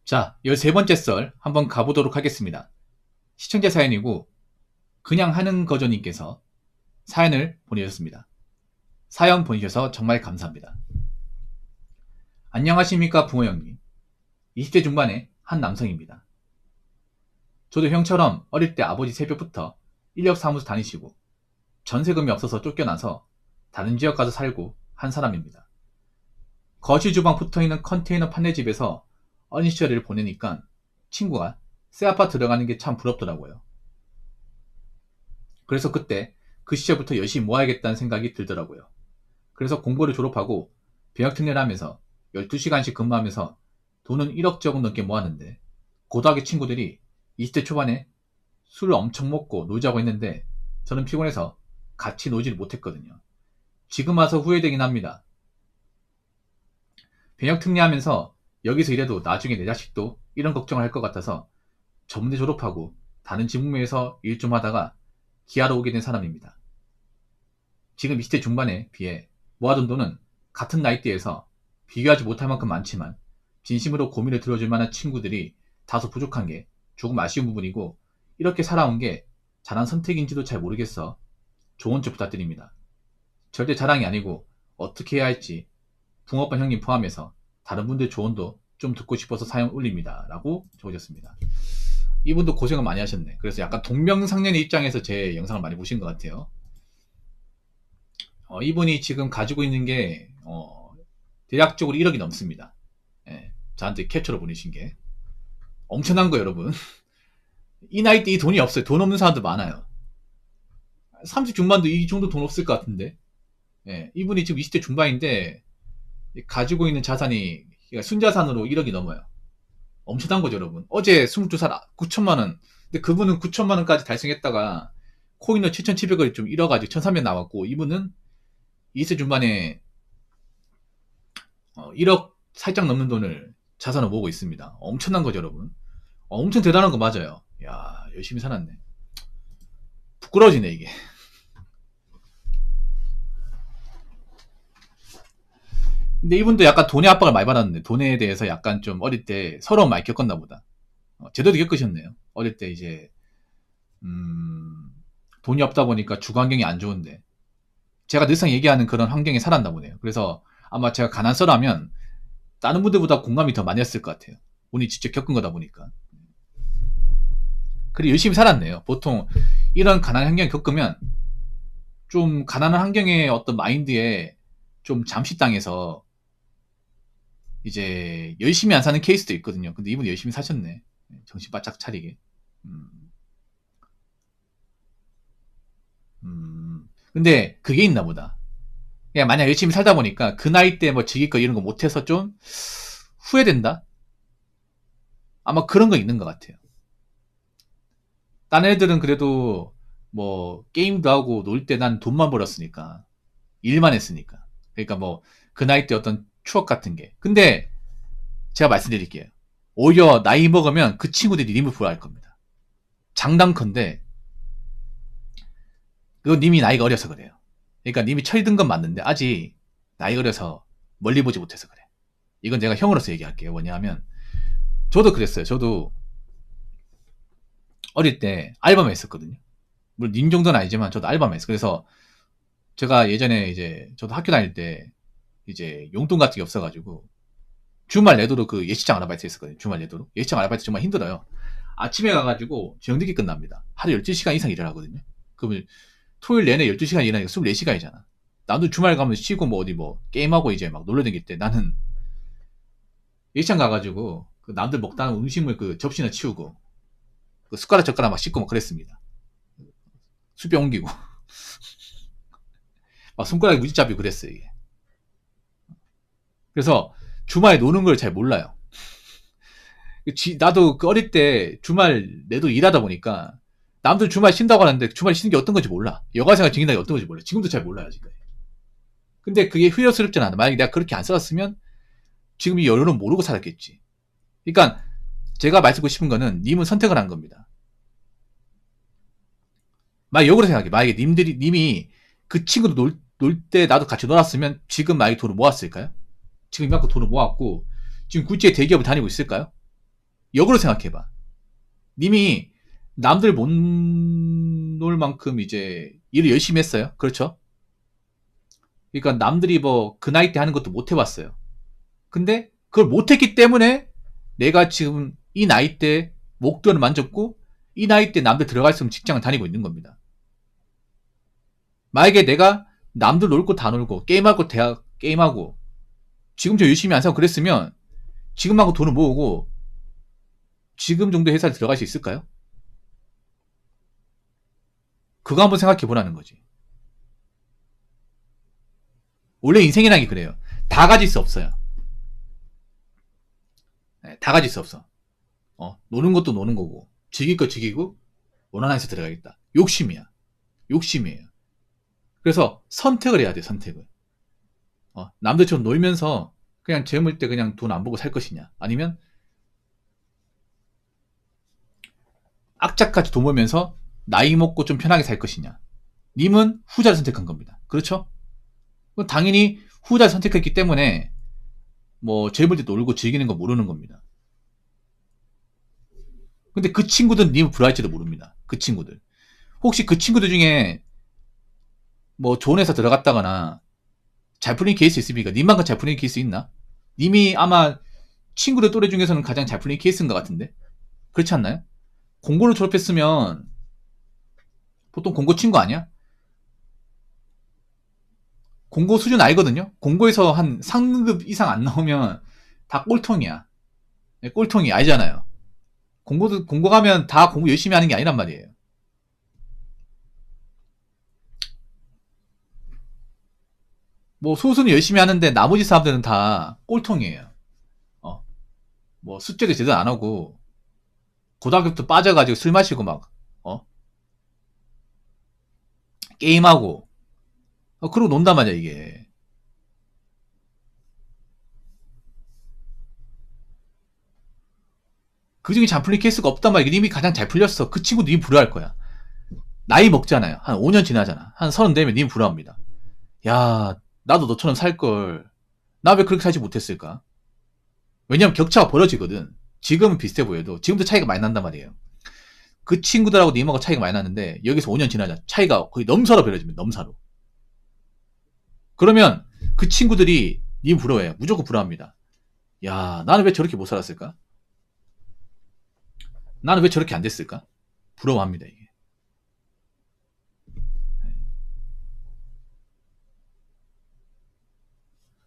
자, 13번째 썰 한번 가보도록 하겠습니다. 시청자 사연이고 그냥 하는 거저님께서 사연을 보내주셨습니다. 사연 보내주셔서 정말 감사합니다. 안녕하십니까 붕어 형님. 20대 중반의 한 남성입니다. 저도 형처럼 어릴 때 아버지 새벽부터 인력사무소 다니시고 전세금이 없어서 쫓겨나서 다른 지역 가서 살고 한 사람입니다. 거실 주방 붙어있는 컨테이너 판넬집에서 어린 시절을 보내니까 친구가 새 아파트 들어가는 게 참 부럽더라고요. 그래서 그때 그 시절부터 열심히 모아야겠다는 생각이 들더라고요. 그래서 공부를 졸업하고 병역특례를 하면서 12시간씩 근무하면서 돈은 1억 조금 넘게 모았는데 고등학교 친구들이 20대 초반에 술을 엄청 먹고 놀자고 했는데 저는 피곤해서 같이 놀지를 못했거든요. 지금 와서 후회되긴 합니다. 병역특례하면서 여기서 일해도 나중에 내 자식도 이런 걱정을 할 것 같아서 전문대 졸업하고 다른 직무에서 일 좀 하다가 기아로 오게 된 사람입니다. 지금 20대 중반에 비해 모아둔 돈은 같은 나이대에서 비교하지 못할 만큼 많지만 진심으로 고민을 들어줄 만한 친구들이 다소 부족한 게 조금 아쉬운 부분이고 이렇게 살아온 게 잘한 선택인지도 잘 모르겠어 조언 좀 부탁드립니다. 절대 자랑이 아니고 어떻게 해야 할지 붕어빠 형님 포함해서 다른 분들 조언도 좀 듣고 싶어서 사연 올립니다. 라고 적으셨습니다. 이분도 고생을 많이 하셨네. 그래서 약간 동명상련의 입장에서 제 영상을 많이 보신 것 같아요. 이분이 지금 가지고 있는 게 대략적으로 1억이 넘습니다. 예, 저한테 캡처로 보내신 게 엄청난 거 여러분. 이 나이 때 이 돈이 없어요. 돈 없는 사람도 많아요. 30 중반도 이 정도 돈 없을 것 같은데. 예, 이분이 지금 20대 중반인데 가지고 있는 자산이 순자산으로 1억이 넘어요. 엄청난 거죠 여러분. 어제 22살 9천만원. 근데 그분은 9천만원까지 달성했다가 코인을 7,700원이 좀 잃어가지고 1,300 나왔고 이분은 20세 중반에 1억 살짝 넘는 돈을 자산을 모으고 있습니다. 엄청난 거죠 여러분. 엄청 대단한 거 맞아요. 야 열심히 살았네. 부끄러워지네 이게. 근데 이분도 약간 돈의 압박을 많이 받았는데 돈에 대해서 약간 좀 어릴 때 서러움 많이 겪었나 보다. 제대로 겪으셨네요. 어릴 때 이제 돈이 없다 보니까 주거 환경이 안 좋은데 제가 늘상 얘기하는 그런 환경에 살았나 보네요. 그래서 아마 제가 가난서라면 다른 분들보다 공감이 더 많이 했을 것 같아요. 본인이 직접 겪은 거다 보니까. 그리고 열심히 살았네요. 보통 이런 가난한 환경을 겪으면 좀 가난한 환경의 어떤 마인드에 좀 잠식당해서 이제 열심히 안 사는 케이스도 있거든요. 근데 이분이 열심히 사셨네. 정신 바짝 차리게. 근데 그게 있나 보다. 그냥 만약 열심히 살다 보니까 그 나이 때 뭐 즐길 거 이런 거 못해서 좀 후회된다? 아마 그런 거 있는 것 같아요. 딴 애들은 그래도 뭐 게임도 하고 놀 때 난 돈만 벌었으니까 일만 했으니까 그러니까 뭐 그 나이 때 어떤 추억 같은 게 근데 제가 말씀드릴게요. 오히려 나이 먹으면 그 친구들이 님을 부러워할 겁니다. 장담컨대 그건 님이 나이가 어려서 그래요. 그러니까 님이 철든 건 맞는데 아직 나이가 어려서 멀리 보지 못해서 그래. 이건 제가 형으로서 얘기할게요. 뭐냐면 저도 그랬어요. 저도 어릴 때 알바만 했었거든요. 물론 님 정도는 아니지만 저도 알바만 했어요. 그래서 제가 예전에 이제 저도 학교 다닐 때 이제 용돈 같은 게 없어가지고 주말 내도록 그 예식장 아르바이트 했었거든요. 주말 내도록. 예식장 아르바이트 정말 힘들어요. 아침에 가가지고 저녁 늦게 끝납니다. 하루 12시간 이상 일을 하거든요. 그러면 토요일 내내 12시간 일하니까 24시간이잖아. 나도 주말 가면 쉬고 뭐 어디 뭐 게임하고 이제 막 놀러 다닐 때 나는 예식장 가가지고 그 남들 먹다는 음식물 그 접시나 치우고 그 숟가락 젓가락 막 씻고 막 그랬습니다. 수병 옮기고 막 손가락에 무지 잡히고 그랬어요 이게. 그래서 주말에 노는 걸 잘 몰라요. 나도 그 어릴 때 주말 내도 일하다 보니까 남들 주말 쉰다고 하는데 주말 쉬는 게 어떤 건지 몰라. 여가생활 즐긴다는 게 어떤 건지 몰라. 지금도 잘 몰라요 지금. 근데 그게 후회스럽진 않아. 만약에 내가 그렇게 안 살았으면 지금 이 여론은 모르고 살았겠지. 그러니까 제가 말씀드리고 싶은 거는 님은 선택을 한 겁니다. 만약 역으로 생각해. 만약에 님이 그 친구도 놀 때 나도 같이 놀았으면 지금 만약에 돈을 모았을까요? 지금 이만큼 돈을 모았고 지금 굴지의 대기업을 다니고 있을까요? 역으로 생각해봐. 님이 남들 못 놀 만큼 이제 일을 열심히 했어요. 그렇죠? 그러니까 남들이 뭐 그 나이 때 하는 것도 못 해봤어요. 근데 그걸 못했기 때문에 내가 지금 이 나이 때 목표를 만졌고 이 나이 때 남들 들어갈 수 있는 직장을 다니고 있는 겁니다. 만약에 내가 남들 놀 거 다 놀고 게임할 거 대학 게임하고 지금 저 열심히 안 사고 그랬으면 지금하고 돈을 모으고 지금 정도 회사에 들어갈 수 있을까요? 그거 한번 생각해 보라는 거지. 원래 인생이라는 게 그래요. 다 가질 수 없어요. 네, 다 가질 수 없어. 노는 것도 노는 거고 즐길 거 즐기고 원하는 회사 들어가겠다. 욕심이야. 욕심이에요. 그래서 선택을 해야 돼. 선택을. 남들처럼 놀면서 그냥 젊을 때 그냥 돈 안 보고 살 것이냐, 아니면 악착같이 돈 벌면서 나이 먹고 좀 편하게 살 것이냐. 님은 후자를 선택한 겁니다. 그렇죠? 당연히 후자를 선택했기 때문에 뭐 젊을 때 놀고 즐기는 거 모르는 겁니다. 근데 그 친구들은 님을 불화할지도 모릅니다. 그 친구들. 혹시 그 친구들 중에 뭐 좋은 회사 들어갔다거나 잘 풀린 케이스 있습니까? 님만큼 잘 풀린 케이스 있나? 님이 아마 친구들 또래 중에서는 가장 잘 풀린 케이스인 것 같은데? 그렇지 않나요? 공고를 졸업했으면 보통 공고 친구 아니야? 공고 수준 알거든요? 공고에서 한 상급 이상 안 나오면 다 꼴통이야. 네, 꼴통이 알잖아요. 공고 가면 다 공부 열심히 하는 게 아니란 말이에요. 뭐 소수는 열심히 하는데 나머지 사람들은 다 꼴통이에요. 뭐 숙제도 제대로 안 하고 고등학교부터 빠져가지고 술 마시고 막 게임하고 그러고 논단 말이야 이게. 그 중에 잘 풀린 케이스가 없단 말이야. 님이 가장 잘 풀렸어. 그 친구도 님 부러워할 거야. 나이 먹잖아요. 한 5년 지나잖아. 한 30 되면 님 부러워합니다. 야, 나도 너처럼 살걸. 나 왜 그렇게 살지 못했을까? 왜냐면 격차가 벌어지거든. 지금은 비슷해 보여도 지금도 차이가 많이 난단 말이에요. 그 친구들하고 님하고 차이가 많이 났는데 여기서 5년 지나자 차이가 거의 넘사로 벌어집니다. 넘사로. 그러면 그 친구들이 님 부러워해요. 무조건 부러워합니다. 야, 나는 왜 저렇게 못 살았을까? 나는 왜 저렇게 안 됐을까? 부러워합니다, 이게.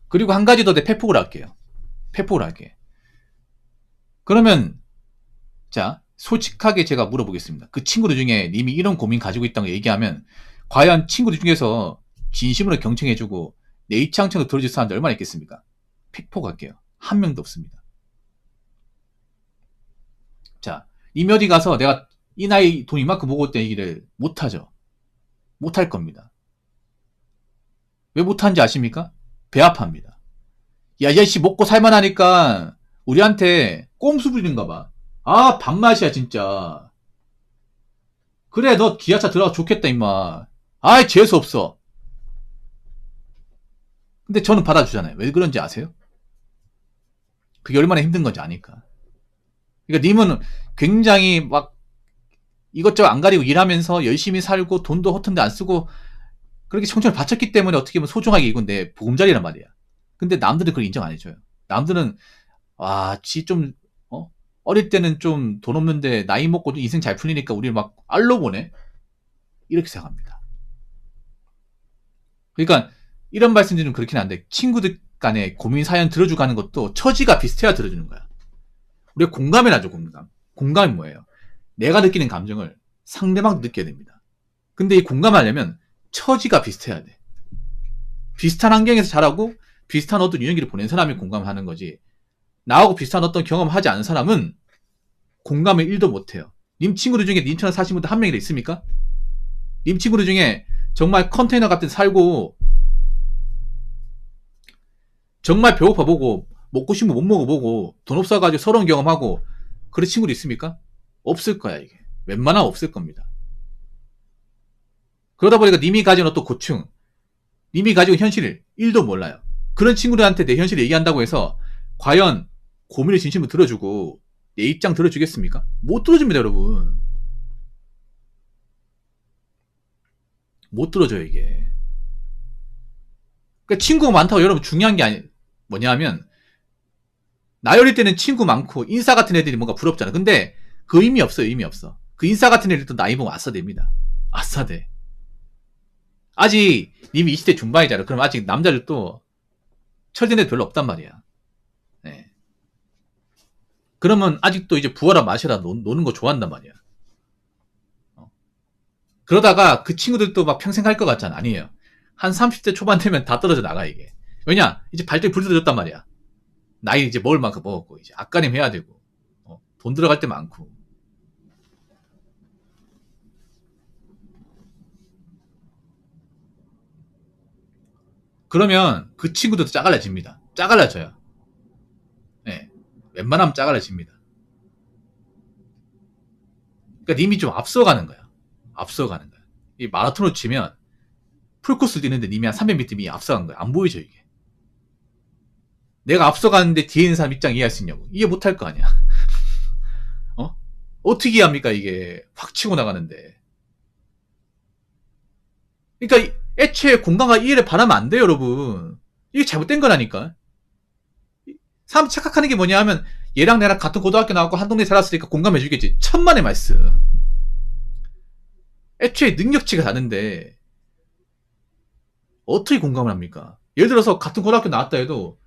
그리고 한 가지 더 내 패폭을 할게요. 패폭을 할게. 그러면, 자, 솔직하게 제가 물어보겠습니다. 그 친구들 중에 님이 이런 고민 가지고 있다고 얘기하면, 과연 친구들 중에서 진심으로 경청해주고, 내 입장처럼 들어줄 사람들 얼마나 있겠습니까? 패폭할게요. 한 명도 없습니다. 자, 님 어디 가서 내가 이 나이 돈 이만큼 모고 있다는 얘기를 못하죠. 못할 겁니다. 왜 못하는지 아십니까? 배 아파합니다. 야, 이 아저씨 먹고 살만하니까 우리한테 꼼수 부리는가 봐. 아, 밥맛이야, 진짜. 그래, 너 기아차 들어가 좋겠다, 임마. 아이, 재수없어. 근데 저는 받아주잖아요. 왜 그런지 아세요? 그게 얼마나 힘든 건지 아니까. 그러니까 님은 굉장히 막 이것저것 안 가리고 일하면서 열심히 살고 돈도 허튼데 안 쓰고 그렇게 청춘을 바쳤기 때문에 어떻게 보면 소중하게 이건 내 보금자리란 말이야. 근데 남들은 그걸 인정 안 해줘요. 남들은 지 좀 어릴 때는 좀 돈 없는데 나이 먹고 인생 잘 풀리니까 우리를 막 알로 보내. 이렇게 생각합니다. 그러니까 이런 말씀드리면 그렇긴 한데 친구들 간에 고민 사연 들어주고 하는 것도 처지가 비슷해야 들어주는 거야. 우리가 공감을 하죠. 공감이 뭐예요? 내가 느끼는 감정을 상대방도 느껴야 됩니다. 근데 이 공감하려면 처지가 비슷해야 돼. 비슷한 환경에서 자라고 비슷한 어떤 유년기를 보낸 사람이 공감을 하는 거지. 나하고 비슷한 어떤 경험을 하지 않은 사람은 공감을 1도 못해요. 님 친구들 중에 님처럼 사신 분들 한 명이라 있습니까? 님 친구들 중에 정말 컨테이너 같은 데 살고 정말 배고파 보고 먹고 싶으면 못 먹어보고 돈 없어가지고 서러운 경험하고 그런 친구들 있습니까? 없을 거야 이게. 웬만하면 없을 겁니다. 그러다 보니까 님이 가진 어떤 고충, 님이 가지고 현실을 1도 몰라요. 그런 친구들한테 내 현실을 얘기한다고 해서 과연 고민을 진심으로 들어주고 내 입장 들어주겠습니까? 못 들어줍니다, 여러분. 못 들어줘요, 이게. 그러니까 친구가 많다고 여러분 중요한 게 뭐냐면, 나열일 때는 친구 많고 인싸 같은 애들이 뭔가 부럽잖아. 근데 그 의미 없어요, 의미 없어. 그 인싸 같은 애들도 나이 보면 아싸됩니다. 아싸돼. 아직 님이 20대 중반이잖아. 그럼 아직 남자들도 철든 애들 별로 없단 말이야. 네. 그러면 아직도 이제 부어라 마셔라 노는 거 좋아한단 말이야. 그러다가 그 친구들도 막 평생 할 것 같잖아. 아니에요. 한 30대 초반 되면 다 떨어져 나가, 이게. 왜냐? 이제 발등이 불들어졌단 말이야. 나이 이제 먹을 만큼 먹었고, 이제 앞가림 해야 되고, 돈 들어갈 때 많고. 그러면 그 친구들도 짜갈라집니다. 짜갈라져요. 네. 웬만하면 짜갈라집니다. 그러니까 님이 좀 앞서가는 거야. 앞서가는 거야. 이 마라톤을 치면 풀코스를 뛰는데 님이 한 300m 미 앞서간 거야. 안 보이죠, 이게. 내가 앞서가는데 뒤에 있는 사람 입장 이해할 수 있냐고. 이해 못할 거 아니야. 어떻게 이해합니까, 이게. 확 치고 나가는데. 그러니까 애초에 공간과 이해를 바라면 안 돼요, 여러분. 이게 잘못된 거라니까. 사람 착각하는 게 뭐냐 하면, 얘랑 내랑 같은 고등학교 나왔고 한 동네 살았으니까 공감해주겠지. 천만의 말씀. 애초에 능력치가 다른데 어떻게 공감을 합니까? 예를 들어서 같은 고등학교 나왔다 해도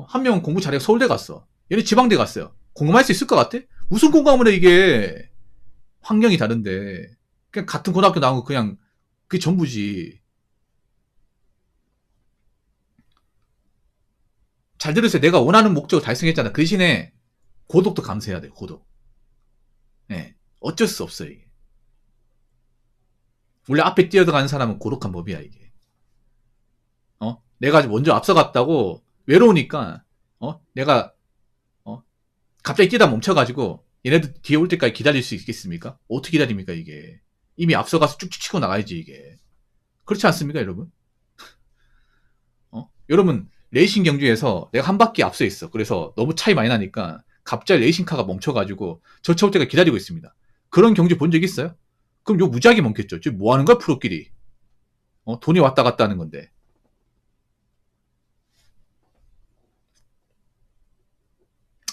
한 명은 공부 잘해서 서울대 갔어. 얘는 지방대 갔어요. 공감할 수 있을 것 같아? 무슨 공감을 해, 이게. 환경이 다른데. 그냥 같은 고등학교 나온 거 그냥 그게 전부지. 잘 들으세요. 내가 원하는 목적을 달성했잖아. 그 대신에 고독도 감수해야 돼. 고독. 네. 어쩔 수 없어요, 이게. 원래 앞에 뛰어들어가는 사람은 고독한 법이야, 이게. 내가 먼저 앞서갔다고 외로우니까 내가 갑자기 뛰다 멈춰가지고 얘네들 뒤에 올 때까지 기다릴 수 있겠습니까? 어떻게 기다립니까, 이게. 이미 앞서가서 쭉쭉 치고 나가야지, 이게. 그렇지 않습니까, 여러분? 여러분, 레이싱 경주에서 내가 한 바퀴 앞서 있어. 그래서 너무 차이 많이 나니까 갑자기 레이싱카가 멈춰가지고 저 차 올 때가 기다리고 있습니다. 그런 경주 본 적 있어요? 그럼 요 무지하게 멈겠죠. 지금 뭐 하는 거야, 프로끼리. 돈이 왔다 갔다 하는 건데.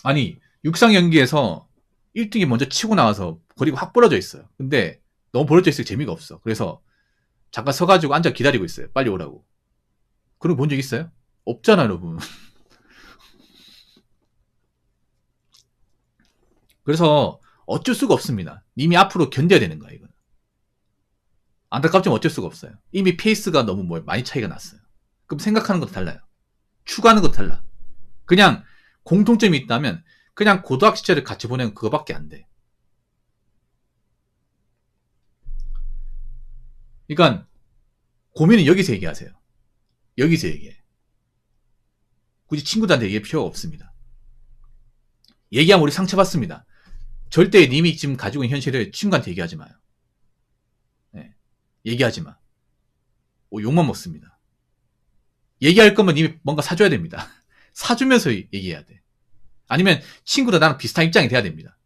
아니, 육상 경기에서 1등이 먼저 치고 나와서 거리가 확 벌어져 있어요. 근데 너무 벌어져 있으니까 재미가 없어. 그래서 잠깐 서가지고 앉아 기다리고 있어요. 빨리 오라고. 그런 거 본 적 있어요? 없잖아, 여러분. 그래서 어쩔 수가 없습니다. 님이 앞으로 견뎌야 되는 거야, 이건. 안타깝지만 어쩔 수가 없어요. 이미 페이스가 너무 많이 차이가 났어요. 그럼 생각하는 것도 달라요. 추구하는 것도 달라. 그냥 공통점이 있다면 그냥 고등학교 시절을 같이 보내는 그거밖에 안 돼. 그러니까 고민은 여기서 얘기하세요. 여기서 얘기해. 굳이 친구들한테 얘기할 필요가 없습니다. 얘기하면 우리 상처받습니다. 절대 님이 지금 가지고 있는 현실을 친구한테 얘기하지 마요. 네. 얘기하지 마. 욕만 먹습니다. 얘기할 거면 님이 뭔가 사줘야 됩니다. 사주면서 얘기해야 돼. 아니면 친구도 나랑 비슷한 입장이 돼야 됩니다.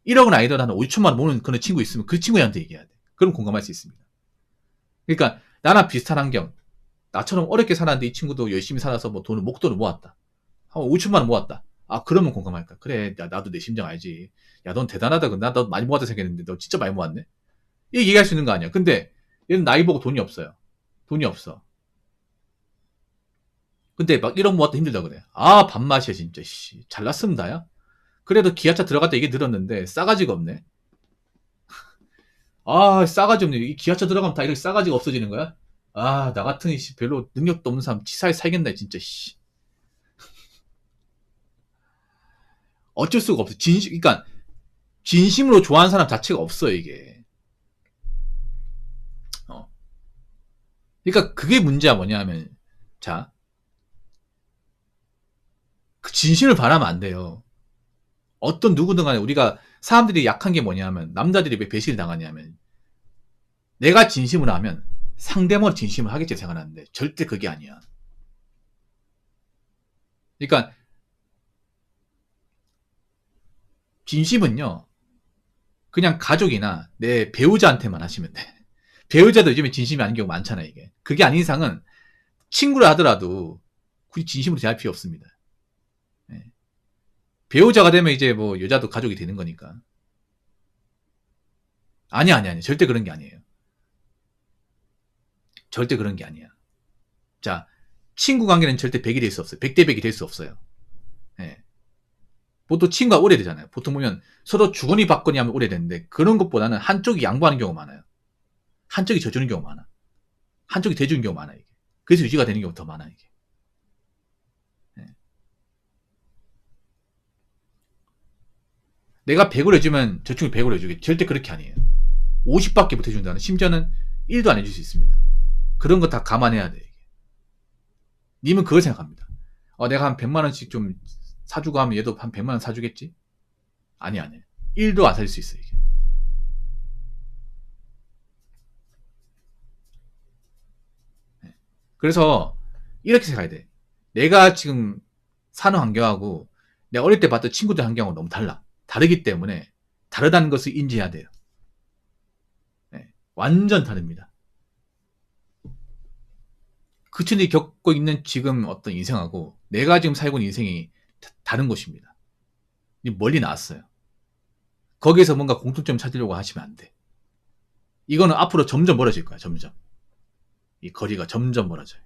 1억은 아니더라도 한 5천만 원 모으는 그런 친구 있으면 그 친구한테 얘기해야 돼. 그럼 공감할 수 있습니다. 그러니까 나랑 비슷한 환경, 나처럼 어렵게 살았는데 이 친구도 열심히 살아서 뭐 목돈을 모았다. 한 5천만 원 모았다. 아, 그러면 공감할까? 그래, 나도 내 심정 알지. 야, 넌 대단하다. 나도 많이 모았다 생각했는데 너 진짜 많이 모았네? 이게 얘기할 수 있는 거 아니야. 근데 얘는 나이 보고 돈이 없어요. 돈이 없어. 근데 막 1억 모았다 힘들다 그래. 아, 밥맛이야 진짜. 씨, 잘났으면 다야. 그래도 기아차 들어갔다 얘기 들었는데 싸가지가 없네. 아, 싸가지 없네. 이 기아차 들어가면 다 이렇게 싸가지가 없어지는 거야? 아, 나 같은 씨 별로 능력도 없는 사람 치사에 살겠네 진짜. 씨. 어쩔 수가 없어. 그러니까 진심으로 좋아하는 사람 자체가 없어, 이게. 그러니까 그게 문제야. 뭐냐면, 자, 그 진심을 바라면 안 돼요. 어떤 누구든 간에 우리가 사람들이 약한 게 뭐냐면, 남자들이 왜 배신을 당하냐면, 내가 진심으로 하면 상대방은 진심을 하겠지 생각하는데 절대 그게 아니야. 그러니까 진심은요, 그냥 가족이나 내 배우자한테만 하시면 돼. 배우자도 요즘에 진심이 아닌 경우가 많잖아, 이게. 그게 아닌 이상은 친구를 하더라도 굳이 진심으로 대할 필요 없습니다. 예. 배우자가 되면 이제 뭐 여자도 가족이 되는 거니까. 아니. 절대 그런 게 아니에요. 절대 그런 게 아니야. 자, 친구 관계는 절대 100이 될 수 없어요. 100대 100이 될 수 없어요. 예. 보통 친구가 오래되잖아요. 보통 보면 서로 주거니 받거니 하면 오래되는데 그런 것보다는 한쪽이 양보하는 경우가 많아요. 한쪽이 져주는 경우가 많아. 한쪽이 대주는 경우가 많아, 이게. 그래서 유지가 되는 경우가 더 많아, 이게. 예. 내가 100을 해주면 저쪽이 100을 해주겠지. 절대 그렇게 아니에요. 50밖에 못 해준다는, 심지어는 1도 안 해줄 수 있습니다. 그런 거 다 감안해야 돼, 이게. 님은 그걸 생각합니다. 내가 한 100만원씩 좀 사주고 하면 얘도 한 100만원 사주겠지? 아니. 1도 안 살 수 있어, 이게. 네. 그래서 이렇게 생각해야 돼. 내가 지금 사는 환경하고 내가 어릴 때 봤던 친구들 환경하고 너무 달라. 다르기 때문에 다르다는 것을 인지해야 돼요. 네. 완전 다릅니다. 그 친구들이 겪고 있는 지금 어떤 인생하고 내가 지금 살고 있는 인생이 다른 곳입니다. 멀리 나왔어요. 거기에서 뭔가 공통점 찾으려고 하시면 안 돼. 이거는 앞으로 점점 멀어질 거야, 점점. 이 거리가 점점 멀어져요.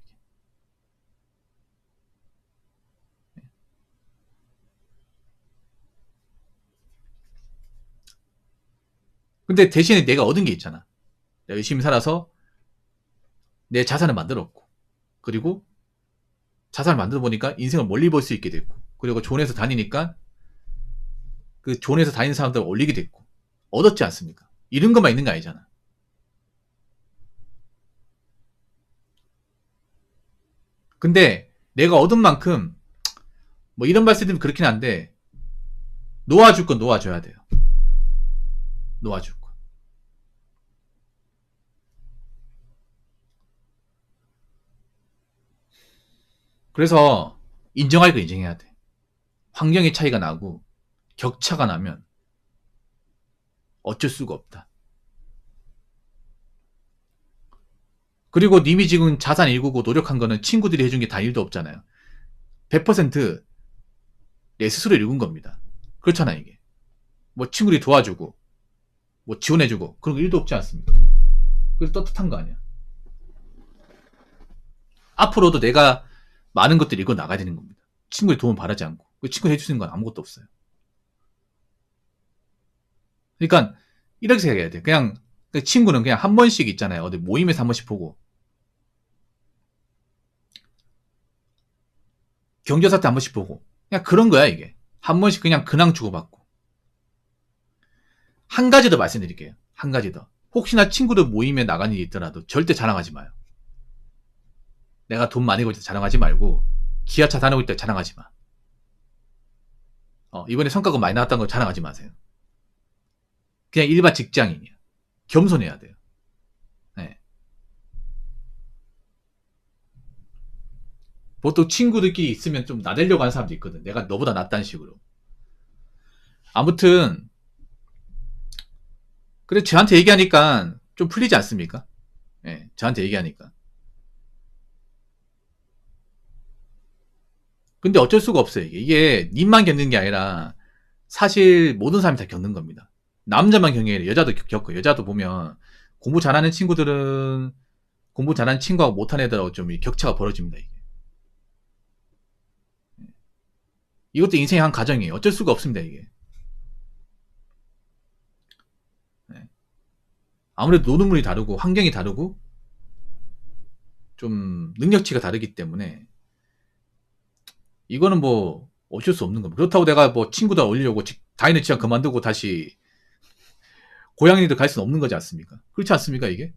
근데 대신에 내가 얻은 게 있잖아. 내가 열심히 살아서 내 자산을 만들었고, 그리고 자산을 만들어 보니까 인생을 멀리 볼 수 있게 됐고, 그리고 존에서 다니니까 그 존에서 다니는 사람들을 올리게 됐고, 얻었지 않습니까? 이런 것만 있는 거 아니잖아. 근데 내가 얻은 만큼 뭐 이런 말씀드리면 그렇긴 한데 놓아줄 건 놓아줘야 돼요. 놓아줄 거. 그래서 인정할 거 인정해야 돼. 환경의 차이가 나고 격차가 나면 어쩔 수가 없다. 그리고 님이 지금 자산 일구고 노력한 거는 친구들이 해준 게 다 일도 없잖아요. 100%내 스스로 일군 겁니다. 그렇잖아, 이게. 뭐 친구들이 도와주고 뭐 지원해주고 그런 거 일도 없지 않습니까? 그래서 떳떳한 거 아니야. 앞으로도 내가 많은 것들을 읽어 나가야 되는 겁니다. 친구의 도움 바라지 않고. 그 친구 해주는 건 아무것도 없어요. 그러니까 이렇게 생각해야 돼. 그냥 친구는 그냥 한 번씩 있잖아요. 어디 모임에서 한 번씩 보고, 경조사 때 한 번씩 보고, 그냥 그런 거야, 이게. 한 번씩 그냥 근황 주고받고. 한 가지 더 말씀드릴게요. 한 가지 더. 혹시나 친구들 모임에 나간 일이 있더라도 절대 자랑하지 마요. 내가 돈 많이 벌 때 자랑하지 말고, 기아차 다니고 있을 때 자랑하지 마. 이번에 성과가 많이 나왔다는 걸 자랑하지 마세요. 그냥 일반 직장인이야. 겸손해야 돼요. 네. 보통 친구들끼리 있으면 좀 나대려고 하는 사람도 있거든. 내가 너보다 낫다는 식으로. 아무튼 그래, 저한테 얘기하니까 좀 풀리지 않습니까? 네, 저한테 얘기하니까. 근데 어쩔 수가 없어요. 이게 님만 겪는 게 아니라 사실 모든 사람이 다 겪는 겁니다. 남자만 겪는 게 아니라 여자도 겪고, 여자도 보면 공부 잘하는 친구들은 공부 잘하는 친구하고 못하는 애들하고 좀 격차가 벌어집니다. 이게. 이것도 인생의 한 과정이에요. 어쩔 수가 없습니다. 이게. 네. 아무래도 노는 물이 다르고 환경이 다르고 좀 능력치가 다르기 때문에 이거는 뭐 어쩔 수 없는 겁니다. 그렇다고 내가 뭐 친구들 올리려고 다니는 직장 그만두고 다시 고향에도 갈 수는 없는 거지 않습니까? 그렇지 않습니까, 이게?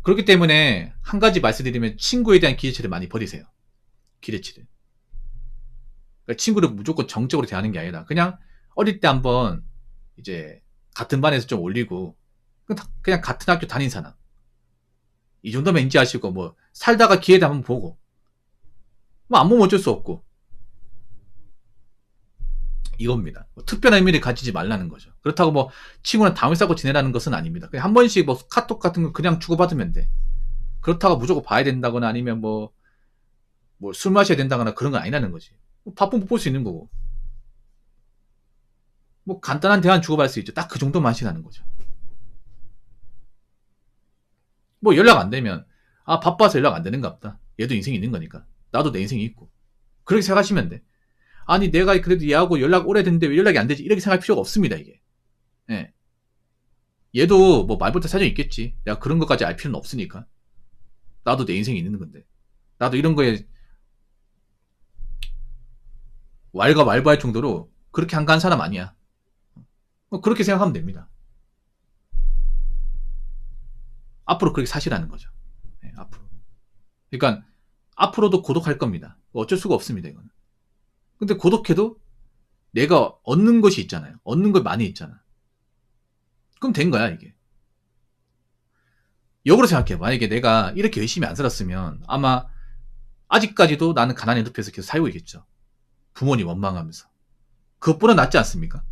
그렇기 때문에 한 가지 말씀드리면 친구에 대한 기대치를 많이 버리세요. 기대치를. 그러니까 친구를 무조건 정적으로 대하는 게 아니라 그냥 어릴 때 한번 이제 같은 반에서 좀 올리고 그냥 같은 학교 다닌 사람 이 정도면 인지하시고, 뭐 살다가 기회도 한번 보고, 뭐 안 보면 어쩔 수 없고, 이겁니다. 뭐 특별한 의미를 가지지 말라는 거죠. 그렇다고 뭐 친구랑 담을 싸고 지내라는 것은 아닙니다. 그냥 한 번씩 뭐 카톡 같은 거 그냥 주고받으면 돼. 그렇다고 무조건 봐야 된다거나 아니면 뭐 술 마셔야 된다거나 그런 건 아니라는 거지. 뭐 바쁘면 못 볼 수 있는 거고. 뭐 간단한 대화 주고받을 수 있죠. 딱 그 정도만 하시라는 거죠. 뭐 연락 안 되면 바빠서 연락 안 되는가 보다. 얘도 인생이 있는 거니까. 나도 내 인생이 있고. 그렇게 생각하시면 돼. 아니 내가 그래도 얘하고 연락 오래됐는데 왜 연락이 안 되지? 이렇게 생각할 필요가 없습니다. 이게. 예. 얘도 뭐 말부터 사정이 있겠지. 내가 그런 것까지 알 필요는 없으니까. 나도 내 인생이 있는 건데. 나도 이런 거에 왈가왈부할 정도로 그렇게 한가한 사람 아니야. 그렇게 생각하면 됩니다. 앞으로 그렇게 사시라는 거죠. 네, 앞으로. 그러니까 앞으로도 고독할 겁니다. 어쩔 수가 없습니다. 이거는. 근데 고독해도 내가 얻는 것이 있잖아요. 얻는 걸 많이 있잖아. 그럼 된 거야 이게. 역으로 생각해. 만약에 내가 이렇게 열심히 안 살았으면 아마 아직까지도 나는 가난의 늪에서 계속 살고 있겠죠. 부모님 원망하면서. 그것보다 낫지 않습니까?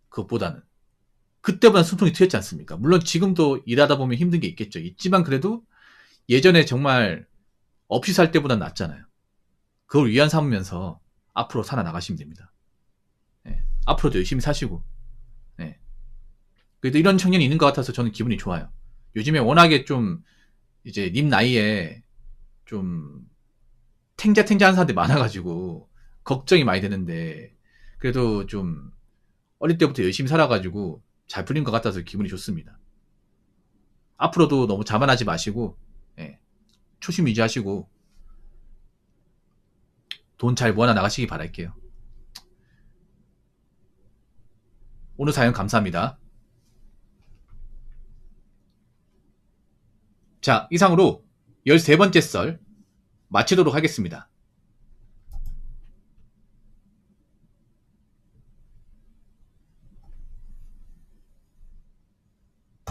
그것보다는. 그때보다 숨통이 트였지 않습니까? 물론 지금도 일하다 보면 힘든 게 있겠죠. 있지만 그래도 예전에 정말 없이 살 때보다 낫잖아요. 그걸 위안 삼으면서 앞으로 살아나가시면 됩니다. 네. 앞으로도 열심히 사시고. 네. 그래도 이런 청년이 있는 것 같아서 저는 기분이 좋아요. 요즘에 워낙에 좀 이제 님 나이에 좀 탱자탱자한 사람들이 많아가지고 걱정이 많이 되는데 그래도 좀 어릴 때부터 열심히 살아가지고 잘 풀린 것 같아서 기분이 좋습니다. 앞으로도 너무 자만하지 마시고 초심 유지하시고 돈 잘 모아 나가시기 바랄게요. 오늘 사연 감사합니다. 자, 이상으로 13번째 썰 마치도록 하겠습니다.